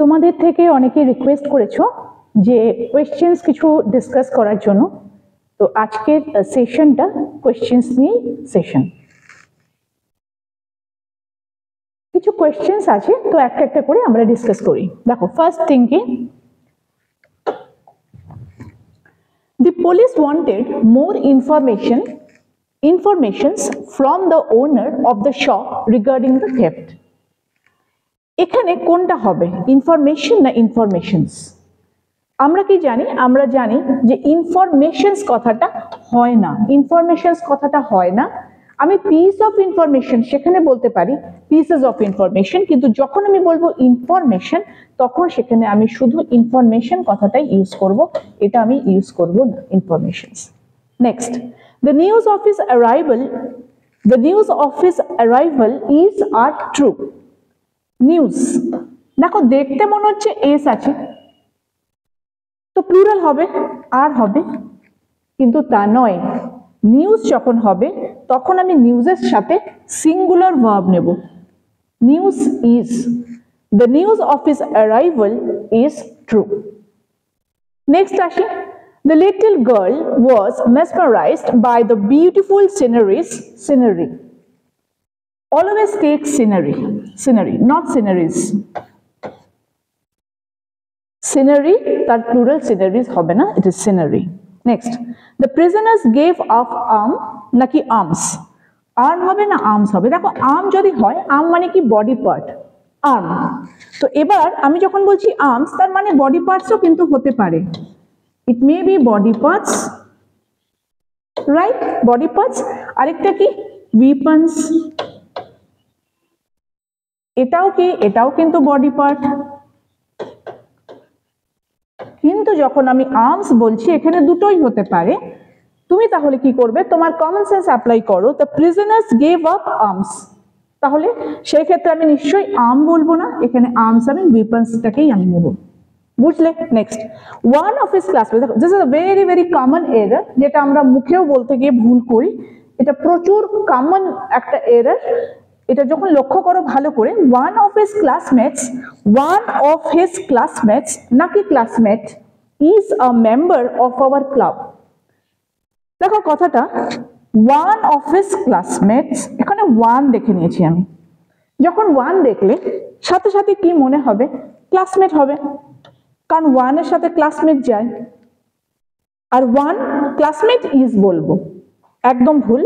তোমাদের থেকে অনেকে রিকোয়েস্ট করেছো যে কোয়েশ্চেন্স কিছু ডিসকাস করার জন্য। তো আজকের সেশনটা কোয়েশ্চেন্স নিয়ে সেশন। কিছু কোয়েশ্চেন্স আছে, তো একটা একটা করে আমরা ডিসকাস করি। দেখো, first thinking, the police wanted more informations from the owner of the shop regarding the theft. এখানে কোনটা হবে, ইনফরমেশন না ইনফরমেশনস? আমরা কি জানি? আমরা জানি যে ইনফরমেশনস কথাটা হয় না, ইনফরমেশনস কথাটা হয় না। আমি পিস অফ ইনফরমেশন সেখানে বলতে পারি, পিসেস অফ ইনফরমেশন, কিন্তু যখন আমি বলবো ইনফরমেশন তখন সেখানে আমি শুধু ইনফরমেশন কথাটাই ইউজ করব, এটা আমি ইউজ করব না informations. Next, the news of his arrival is are true. News, দেখো দেখতে মনে হচ্ছে এস আছে, তো প্লুরাল হবে, আর হবে, কিন্তু তা নয়। নিউজ যখন হবে তখন আমি নিউজের সাথে সিঙ্গুলার ভার্ব নেব। News is, the news of his arrival is true. Next আসি, the little girl was mesmerized by the beautiful scenery. Always take scenery, not sceneries. Scenery, তার প্লুরাল sceneries হবে না, it is scenery. Next, the prisoners gave up নাকি arms? arm হবে না arms হবে? দেখো, arm যদি হয়, arm মানে কি বডি পার্ট, arm। তো এবার আমি যখন বলছি arms, তার মানে বডি পার্টসও কিন্তু হতে পারে, it may be body parts, right? body parts। আরেকটা কি, weapons, এটাও কি, এটাও কিন্তু বডি পার্ট। কিন্তু যখন আমি আর্মস বলছি এখানে দুটোই হতে পারে। তুমি তাহলে কি করবে, তোমার কমন সেন্স অ্যাপ্লাই করো, the prisoners gave up arms, তাহলে সেই ক্ষেত্রে আমি নিশ্চয়ই আর্ম বলবো না, এখানে আর্মস আমি উইপন্সটাকেই আমি নেব, বুঝলে? Next, one of his classmate, দেখো this is a very very common error, যেটা আমরা মুখেও বলতে গিয়ে ভুল করি, এটা প্রচুর কমন একটা এরর। এটা যখন লক্ষ্য করো ভালো করে, ওয়ান অফ হিজ ক্লাসমেটস নাকি classmate is a member of our club. দেখো কথাটা, ওয়ান অফ হিজ ক্লাসমেটস, এখানে ওয়ান দেখে নিয়েছি আমি। যখন ওয়ান দেখলে সাথে সাথে কি মনে হবে, ক্লাসমেট হবে, কারণ ওয়ানের সাথে ক্লাসমেট যায়। আর ওয়ান ক্লাসমেট ইজ বলবো, একদম ভুল।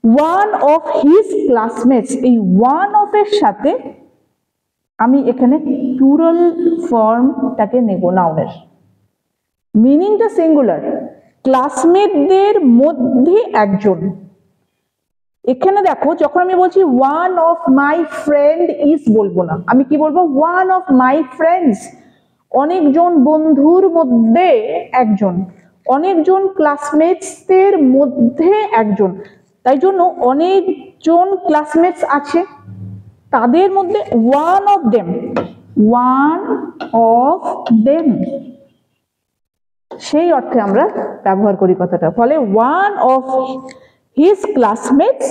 ওয়ান অফ হিজ ক্লাসমেটস, এই ওয়ান অফ এর সাথে আমি এখানে প্লুরাল ফর্মটাকে নেব নাউনের, মিনিংটা সিঙ্গুলার, ক্লাসমেটদের মধ্যে একজন। এখানে দেখো, যখন আমি বলছি one of my friend is বলবো না, আমি কি বলবো, ওয়ান অফ মাই ফ্রেন্ডস, অনেকজন বন্ধুর মধ্যে একজন, অনেকজন ক্লাসমেটসদের মধ্যে একজন। তাই জন্য অনেকজন ক্লাসমেটস আছে, তাদের মধ্যে ওয়ান অফ দেম, সেই অর্থে আমরা ব্যবহার করি কথাটা। ফলে one of his classmates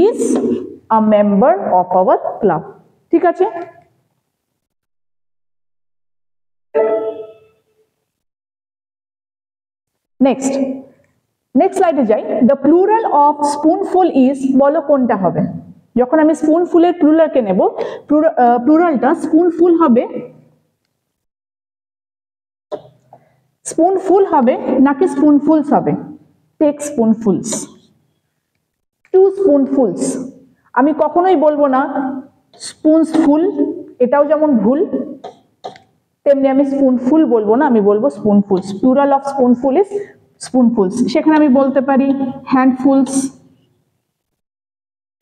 is a member of our club. ঠিক আছে? নেক্সট স্লাইডে যাই। The plural of spoonful is, বলো কোনটা হবে? যখন আমি স্পুনফুলের প্লুরালকে নেব, প্লুরালটা স্পুনফুল হবে, স্পুনফুল হবে নাকি স্পুনফুলস হবে? Take spoonfuls, two spoonfuls. আমি কখনোই বলবো না স্পুনসফুল, এটাও যেমন ভুল, তেমনি আমি স্পুনফুল বলবো না, আমি বলবো spoonfuls. Plural of spoonful is spoonfuls. সেখানে আমি বলতে পারি হ্যান্ডফুলস,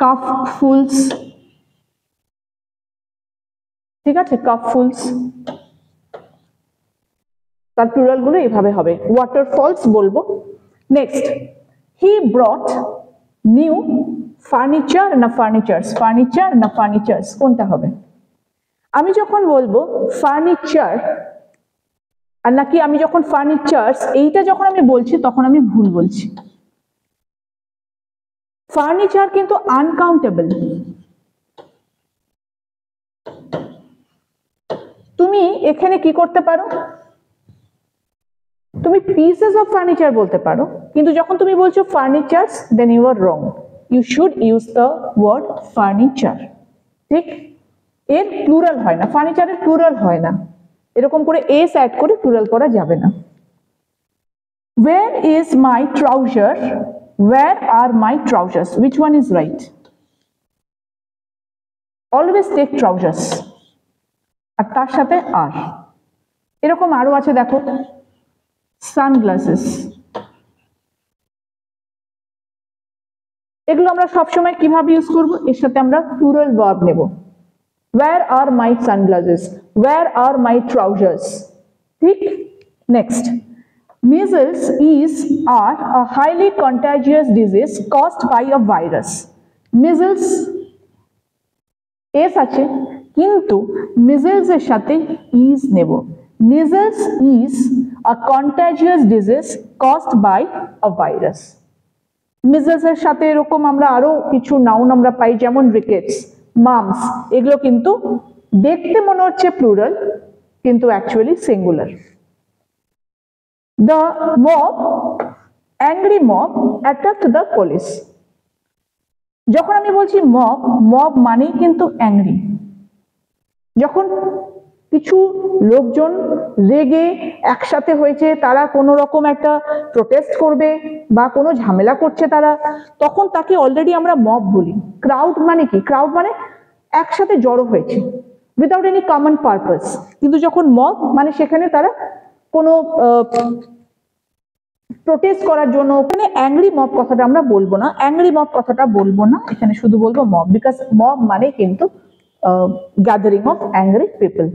কাপফুলস, ঠিক আছে, কাপফুলস, তার প্লুরাল গুলো এইভাবে হবে। ওয়াটারফলস বলবো। নেক্সট, হি ব্রট নিউ ফার্নিচার না ফার্নিচার্স? ফার্নিচার না ফার্নিচার্স, কোনটা হবে? আমি যখন বলবো ফার্নিচার আর নাকি আমি যখন ফার্নিচার্স, এইটা যখন আমি বলছি তখন আমি ভুল বলছি। ফার্নিচার কিন্তু আনকাউন্টেবল, তুমি এখানে কি করতে পারো, তুমি পিসেস অফ ফার্নিচার বলতে পারো, কিন্তু যখন তুমি বলছো furnitures then you are wrong, you should use the word furniture. ঠিক, এর প্লুরাল হয় না, ফার্নিচারের প্লুরাল হয় না, এরকম করে এস অ্যাড করে প্লুরাল করা যাবে না। Where is my trouser? Where are my trousers? Which one is right? Always take trousers. আর তার সাথে আর, এরকম আরো আছে দেখো, সানগ্লাসেস। এগুলো আমরা সবসময় কিভাবে ইউজ করব, এর সাথে আমরা প্লুরাল ভার্ব নেব। Where are my sunglasses? Where are my trousers? ঠিক, next, measles are a highly contagious disease caused by a virus. measles S আছে, কিন্তু measles এর সাথে is নেব। measles is a contagious disease caused by a virus. measles এর সাথে এরকম আমরা আরো কিছু নাউন আমরা পাই, যেমন rickets, mumps, এগুলো কিন্তু দেখতে মনে হচ্ছে প্লুরাল কিন্তু actually singular. The mob, angry mob attacked the police. যখন আমি বলছি মব, মব মানেই কিন্তু অ্যাংরি। যখন কিছু লোকজন রেগে একসাথে হয়েছে, তারা কোনো রকম একটা প্রোটেস্ট করবে বা কোনো ঝামেলা করছে তারা, তখন তাকে অলরেডি আমরা মব বলি। ক্রাউড মানে কি, ক্রাউড মানে একসাথে জড়ো হয়েছে উইদাউট এনি কমন পারপাস, কিন্তু যখন মব মানে সেখানে তারা কোনো প্রোটেস্ট করার জন্য, ওখানে অ্যাংরি মব কথাটা আমরা বলবো না, অ্যাংরি মব কথাটা বলবো না, এখানে শুধু বলবো মব, বিকজ মব মানে কিন্তু gathering of angry people.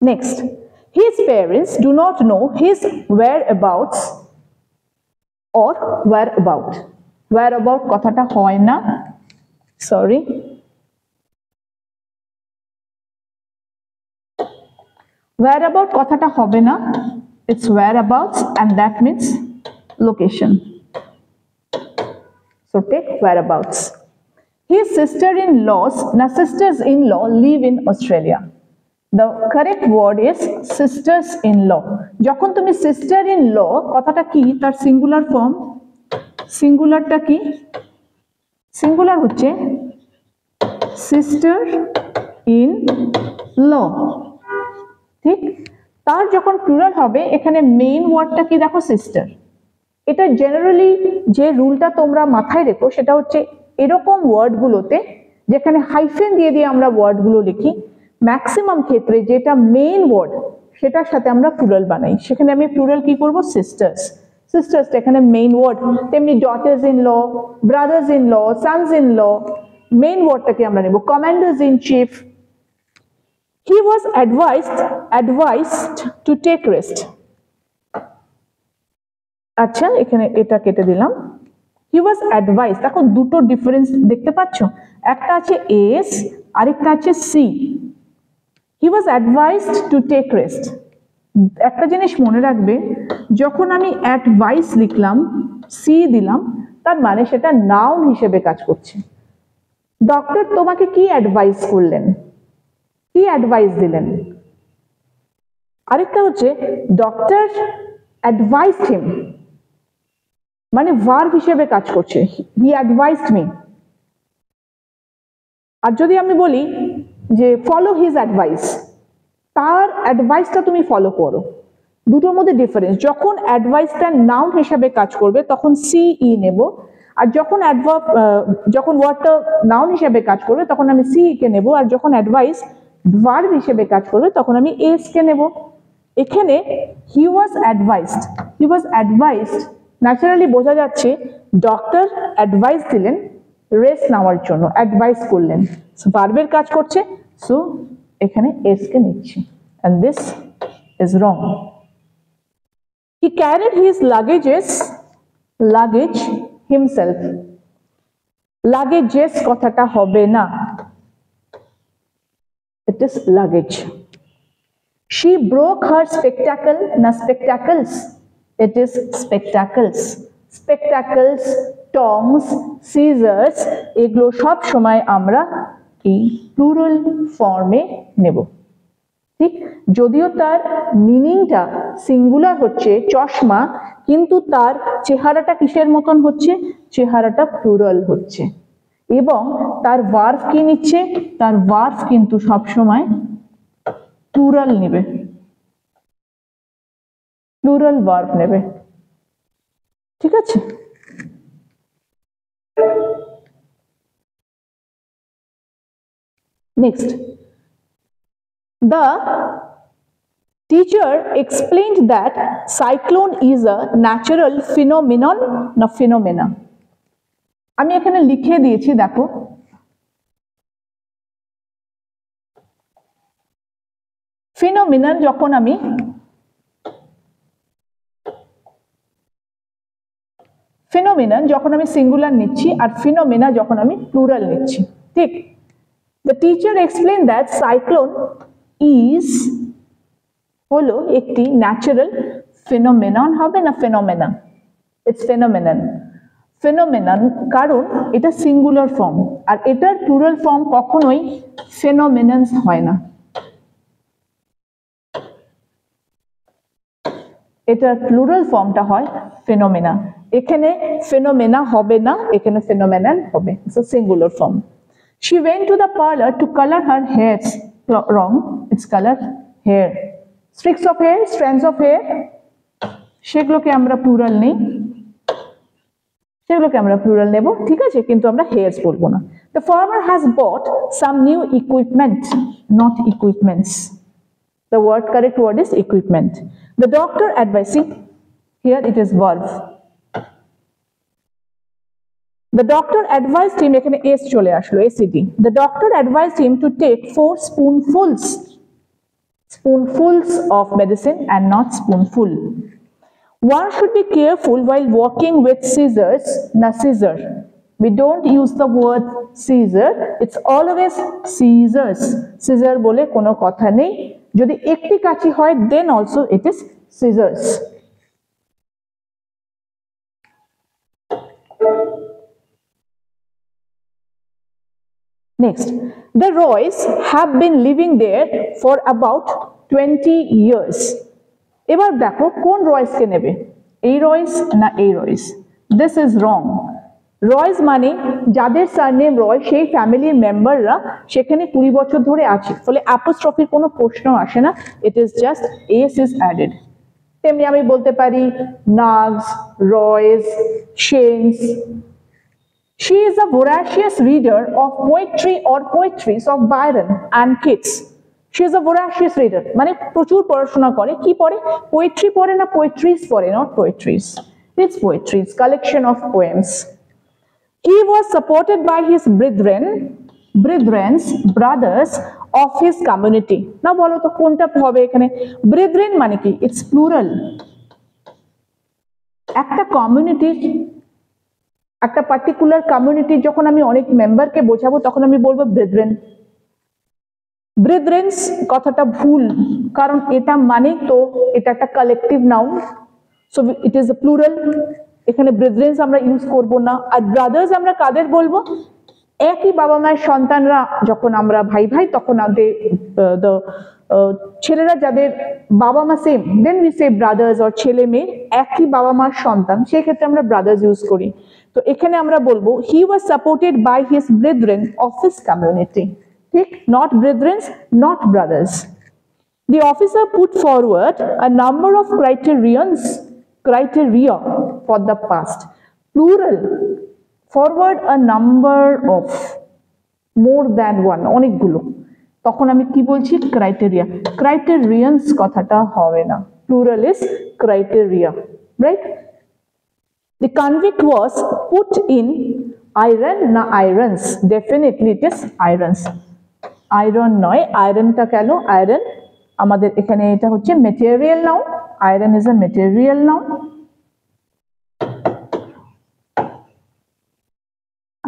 Next, his parents do not know his whereabouts or whereabout. whereabout কথাটা হয় না, সরি, whereabout কথাটা হবে না, it's whereabouts and that means location. So take whereabouts. His sisters-in-law live in Australia. The correct word is sisters-in-law. যখন তুমি sister-in-law কথাটা কি, তার সিঙ্গুলার ফর্ম, সিঙ্গুলারটা কি, সিঙ্গুলার হচ্ছে sister-in-law। ঠিক, তার যখন প্লুরাল হবে, এখানে মেইন ওয়ার্ডটা কি দেখো, সিস্টার। এটা জেনারেলি যে রুলটা তোমরা মাথায় রেখো সেটা হচ্ছে এরকম ওয়ার্ডগুলোতে যেখানে হাইফেন দিয়ে দিয়ে আমরা ওয়ার্ডগুলো লিখি, ম্যাক্সিমাম ক্ষেত্রে যেটা মেইন ওয়ার্ড সেটার সাথে আমরা প্লুরাল বানাই, সেখানে আমি প্লুরাল কি করব, সিস্টার্স। সিস্টার্সটা এখানে মেইন ওয়ার্ড, তেমনি daughters in law, brothers in law, sons in law, main ওয়ার্ডটাকে আমরা নেব। Commanders in chief, he was advised to take rest. আচ্ছা, এখানে এটা কেটে দিলাম, he was advised, দেখো দুটো ডিফারেন্স দেখতে পাচ্ছ, একটা আছে এস আরেকটা আছে C. he was advised to take rest, একটা জিনিস মনে রাখবে, যখন আমি অ্যাডভাইস লিখলাম, সি দিলাম, তার মানে সেটা নাউন হিসেবে কাজ করছে। ডক্টর তোমাকে কি অ্যাডভাইস করলেন, কি অ্যাডভাইস দিলেন। আরেকটা হচ্ছে ডক্টর অ্যাডভাইসড হিম, মানে ভার্ব হিসেবে কাজ করছে, হি অ্যাডভাইসড মি। আর যদি আমি বলি যে ফলো হিজ অ্যাডভাইস, তার অ্যাডভাইসটা তুমি ফলো করো, দুটোর মধ্যে ডিফারেন্স। যখন অ্যাডভাইসটা নাউন হিসেবে কাজ করবে তখন সিই নেব, আর যখন যখন ওয়ার্ডটা নাউন হিসেবে কাজ করবে তখন আমি সি কে নেব, আর যখন অ্যাডভাইস ভার্ব হিসেবে কাজ করবে তখন আমি এস কে নেব। এখানে হি ওয়াজ অ্যাডভাইসড, ন্যাচারালি বোঝা যাচ্ছে ডক্টর অ্যাডভাইস দিলেন রেস্ট নেওয়ার জন্য, অ্যাডভাইস করলেন, ভার্বের কাজ করছে, সো এখানে এস কে নিচ্ছি, and this is wrong. He carried his luggage himself. Luggages কথাটা হবে না, it is luggage. She broke her spectacle, na spectacles, it is spectacles. Spectacles, tongs, scissors, এগুলো সব সময় আমরা এই প্লুরাল ফর্মে নেব। ঠিক, যদিও তার মিনিংটা সিঙ্গুলার হচ্ছে চশমা, কিন্তু তার চেহারাটা কিসের মতন হচ্ছে? চেহারাটা প্লুরাল হচ্ছে। এবং তার ভার্ব কি নিচ্ছে? তার ভার্ব কিন্তু সবসময় প্লুরাল নেবে, প্লুরাল ভার্ব নেবে। ঠিক আছে? Next, the teacher explained that cyclone is a natural phenomenon, না phenomena। আমি এখানে লিখে দিয়েছি, দেখো ফিনোমিনন যখন আমি সিঙ্গুলার নিচ্ছি আর ফিনোমেনা যখন আমি প্লুরাল নিচ্ছি। ঠিক, the teacher explained that cyclone is হলো একটি ন্যাচারাল ফিনোমেনন, হবে না ফেনোমেনা? It's phenomenon. ফেনোমেনন কারণ এটা সিঙ্গুলার ফর্ম, আর এটার প্লুরাল ফর্ম কখনোই ফেনোমেননস হয় না। এটার প্লুরাল ফর্মটা হয় ফেনোমেনা। এখানে ফেনোমেনা হবে না, এখানে ফেনোমেনন হবে। It's a singular form. She went to the parlor to color her hairs. Wrong, it's color hair. Streaks of hair, strands of hair, সেগুলোকে আমরা প্লুরাল নেই, সেগুলোকে আমরা প্লুরাল নেব। ঠিক আছে, কিন্তু আমরা hairs বলবো না। The farmer has bought some new equipment, not equipments. The correct word is equipment. The doctor advising, here it is verb. The doctor advised him, এখানে s চলে আসলো, acd. The doctor advised him to take 4 spoonfuls of medicine and not spoonful. One should be careful while walking with scissors, na scissor. We don't use the word scissor, it's always scissors. Scissor বলে কোনো কথা নেই, যদি একটি কাঁচি হয় then also it is scissors. Next, the Roys have been living there for about 20 years. এবার দেখো কোন রয়েস কে নেবে, এই রয়েস না এই রয়েস? This is wrong. রয়েস মানে যাদের সারনেম রয় সেই ফ্যামিলির মেম্বাররা সেখানে 20 বছর ধরে আছে, ফলে অ্যাপোস্ট্রফির কোনো প্রশ্ন আসে না, it is just S is added. তেমনি আমি বলতে পারি নাগস, রয়েস, শেনস। She is a voracious reader of poetry or poetries of Byron and Keats. She is a voracious reader, মানে প্রচুর পড়াশোনা করে। কি পড়ে? পোয়েট্রি পড়ে না পোয়েট্রিজ পড়ে? not poetries, it's poetries, collection of poems. He was supported by his brothers of his community. না বলো তো কোনটা হবে এখানে? brethren মানে কি? it's plural. একটা কমিউনিটির, একটা পার্টিকুলার কমিউনিটি যখন আমি অনেক মেম্বারকে বোঝাবো তখন আমি বলবো ব্রেথরেন। ব্রেথরেন্স কথাটা ভুল, কারণ এটা মানে তো এটা একটা collective noun, so it is a plural. এখানে ব্রেথরেন্স আমরা ইউজ করব না। আর ব্রাদার্স আমরা কাদের বলবো? একই বাবা মায়ের সন্তানরা, যখন আমরা ভাই ভাই তখন আমাদের ছেলেরা যাদের বাবা মা same, then we say brothers. Or ছেলে মেয়ে একই বাবা মার সন্তান, সেই ক্ষেত্রে আমরা ব্রাদার্স ইউজ করি। তো এখানে আমরা বলবো he was supported by his brethren of his community. ঠিক, not brethrens, not brothers. The officer put forward a number of criteria for the past. Plural, forward a number of, more than one, অনেকগুলো। তখন আমি কি বলছি? Criteria. ক্রাইটেরিয়ান্স কথাটা হবে না, plural is criteria, right? The convict was put in iron, না irons? Definitely it is irons. Iron নয়, আয়রনটা কেন? আয়রন আমাদের এখানে এটা হচ্ছে material noun, iron is a material noun.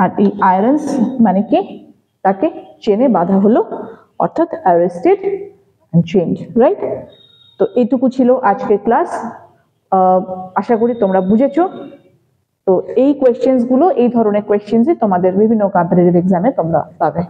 আর এই আয়রনস মানে কি? তাকে চেনে বাঁধা হলো, অর্থাৎ অ্যারেস্টেড এন্ড চেইনড, রাইট? তো এইটুকু ছিল আজকের ক্লাস। আশা করি তোমরা বুঝেছো। তো এই কোয়েশ্চেন্স গুলো, এই ধরনের কোয়েশ্চেন্সই তোমাদের বিভিন্ন কম্পিটিটিভ এক্সামে তোমরা পাবে।